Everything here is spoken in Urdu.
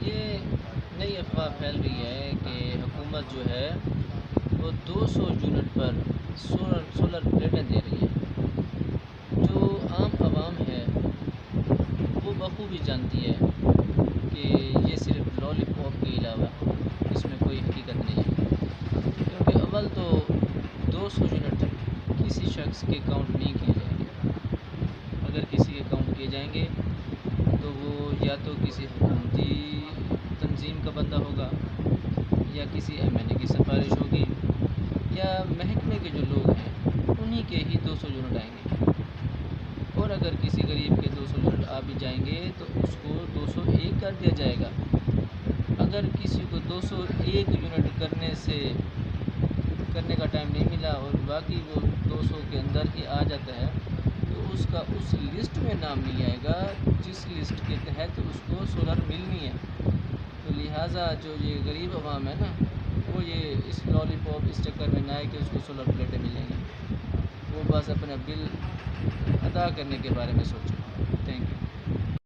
یہ نئی افواہ پھیل رہی ہے کہ حکومت جو ہے وہ 200 یونٹ پر سولر پلیٹیں دے رہی ہے۔ جو عام عوام ہے وہ بخوبی جانتی ہے کہ یہ صرف لالی پاپ کے علاوہ اس میں کوئی حقیقت نہیں ہے، کیونکہ اول تو 200 یونٹ کسی شخص کے کاؤنٹ نہیں کیے جائیں گے۔ اگر کسی کے کاؤنٹ کیے جائیں گے تو وہ یا تو کسی حکومتی تنظیم کا بندہ ہوگا، یا کسی ایم این اے کی سفارش ہوگی، یا محکمے کے جو لوگ ہیں انہی کے ہی 200 یونٹ آئیں گے۔ اور اگر کسی غریب کے 200 یونٹ آ بھی جائیں گے تو اس کو 201 کر دیا جائے گا۔ اگر کسی کو 201 یونٹ کرنے کا ٹائم نہیں ملا اور باقی وہ 200 کے اندر ہی آ جاتا ہے تو اس کا اس لسٹ میں نام نہیں آئے گا جس لسٹ کے تحت اس کو سولر ملنی ہے۔ تو لہٰذا جو یہ غریب عوام ہے نا، وہ یہ اس لالی پاپ اس چکر میں نہ آئے کہ اس کو سولر پلیٹیں ملیں گی، وہ بس اپنا بل ادا کرنے کے بارے میں سوچیں۔ Thank you.